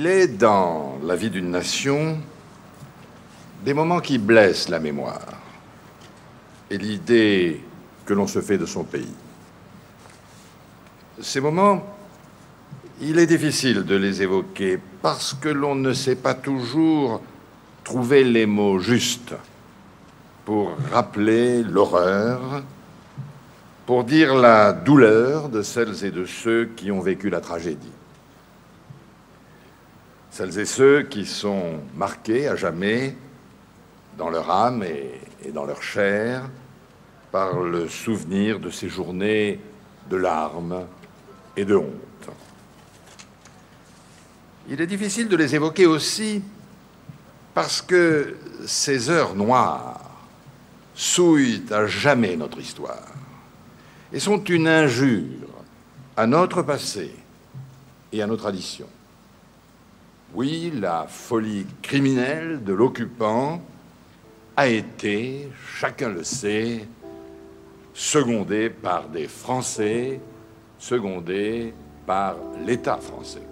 Il est dans la vie d'une nation des moments qui blessent la mémoire et l'idée que l'on se fait de son pays. Ces moments, il est difficile de les évoquer parce que l'on ne sait pas toujours trouver les mots justes pour rappeler l'horreur, pour dire la douleur de celles et de ceux qui ont vécu la tragédie. Celles et ceux qui sont marqués à jamais dans leur âme et dans leur chair par le souvenir de ces journées de larmes et de honte. Il est difficile de les évoquer aussi parce que ces heures noires souillent à jamais notre histoire et sont une injure à notre passé et à nos traditions. Oui, la folie criminelle de l'occupant a été, chacun le sait, secondée par des Français, secondée par l'État français.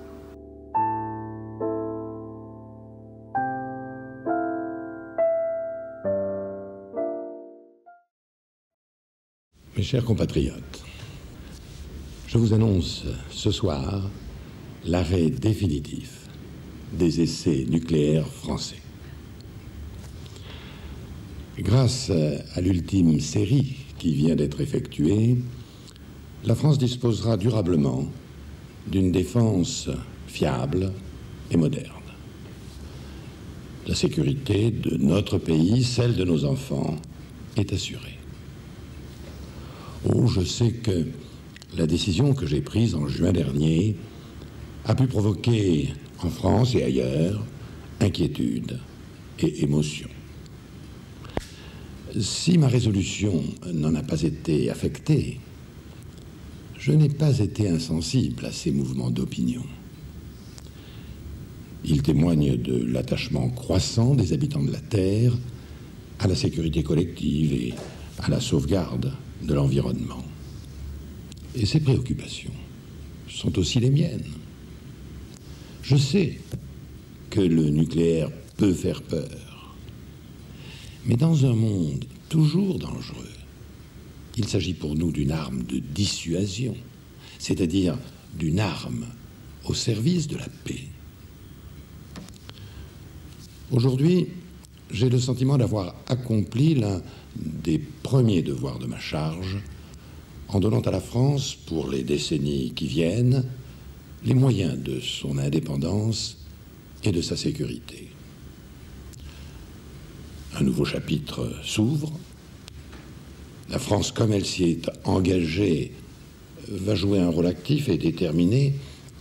Mes chers compatriotes, je vous annonce ce soir l'arrêt définitif des essais nucléaires français. Grâce à l'ultime série qui vient d'être effectuée, la France disposera durablement d'une défense fiable et moderne. La sécurité de notre pays, celle de nos enfants, est assurée. Oh, je sais que la décision que j'ai prise en juin dernier a pu provoquer en France et ailleurs inquiétude et émotion. Si ma résolution n'en a pas été affectée, je n'ai pas été insensible à ces mouvements d'opinion. Ils témoignent de l'attachement croissant des habitants de la Terre à la sécurité collective et à la sauvegarde de l'environnement. Et ces préoccupations sont aussi les miennes. Je sais que le nucléaire peut faire peur, mais dans un monde toujours dangereux, il s'agit pour nous d'une arme de dissuasion, c'est-à-dire d'une arme au service de la paix. Aujourd'hui, j'ai le sentiment d'avoir accompli l'un des premiers devoirs de ma charge en donnant à la France, pour les décennies qui viennent, les moyens de son indépendance et de sa sécurité. Un nouveau chapitre s'ouvre. La France, comme elle s'y est engagée, va jouer un rôle actif et déterminé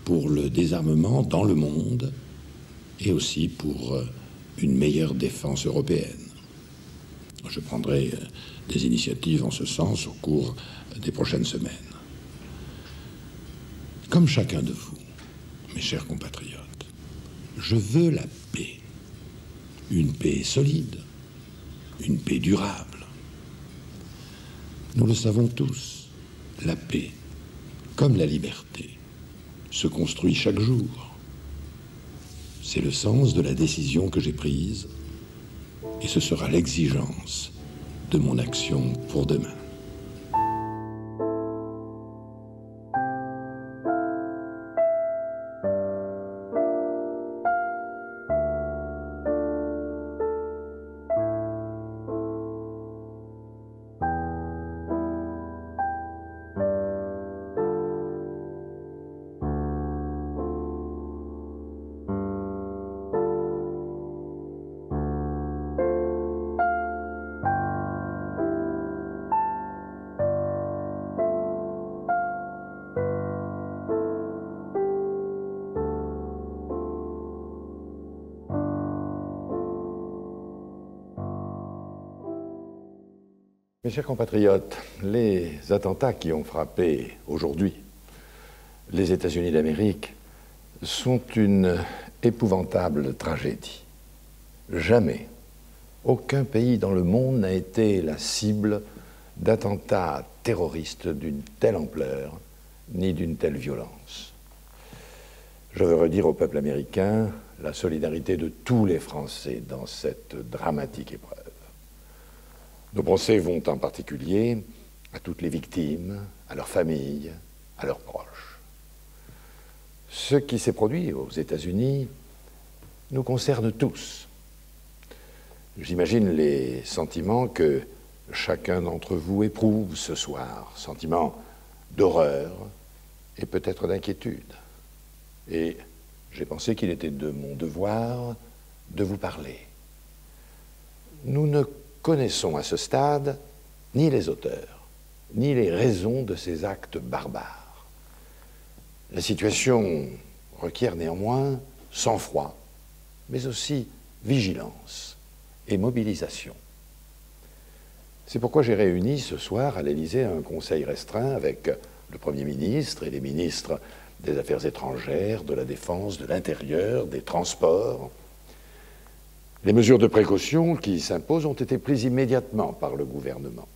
pour le désarmement dans le monde et aussi pour une meilleure défense européenne. Je prendrai des initiatives en ce sens au cours des prochaines semaines. Comme chacun de vous, mes chers compatriotes, je veux la paix. Une paix solide, une paix durable. Nous le savons tous, la paix, comme la liberté, se construit chaque jour. C'est le sens de la décision que j'ai prise et ce sera l'exigence de mon action pour demain. Mes chers compatriotes, les attentats qui ont frappé aujourd'hui les États-Unis d'Amérique sont une épouvantable tragédie. Jamais aucun pays dans le monde n'a été la cible d'attentats terroristes d'une telle ampleur ni d'une telle violence. Je veux redire au peuple américain la solidarité de tous les Français dans cette dramatique épreuve. Nos pensées vont en particulier à toutes les victimes, à leurs familles, à leurs proches. Ce qui s'est produit aux États-Unis nous concerne tous. J'imagine les sentiments que chacun d'entre vous éprouve ce soir, sentiments d'horreur et peut-être d'inquiétude. Et j'ai pensé qu'il était de mon devoir de vous parler. Nous ne connaissons à ce stade ni les auteurs, ni les raisons de ces actes barbares. La situation requiert néanmoins sang-froid, mais aussi vigilance et mobilisation. C'est pourquoi j'ai réuni ce soir à l'Élysée un conseil restreint avec le Premier ministre et les ministres des Affaires étrangères, de la Défense, de l'Intérieur, des Transports. Les mesures de précaution qui s'imposent ont été prises immédiatement par le gouvernement.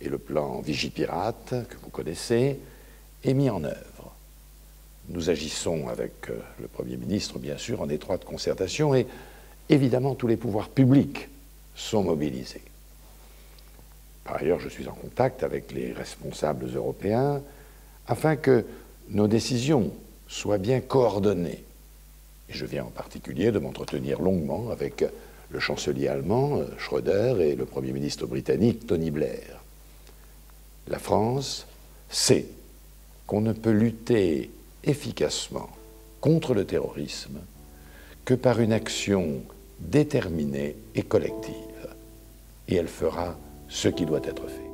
Et le plan Vigipirate, que vous connaissez, est mis en œuvre. Nous agissons avec le Premier ministre, bien sûr, en étroite concertation, et évidemment, tous les pouvoirs publics sont mobilisés. Par ailleurs, je suis en contact avec les responsables européens afin que nos décisions soient bien coordonnées. Et je viens en particulier de m'entretenir longuement avec le chancelier allemand, Schröder, et le Premier ministre britannique, Tony Blair. La France sait qu'on ne peut lutter efficacement contre le terrorisme que par une action déterminée et collective. Et elle fera ce qui doit être fait.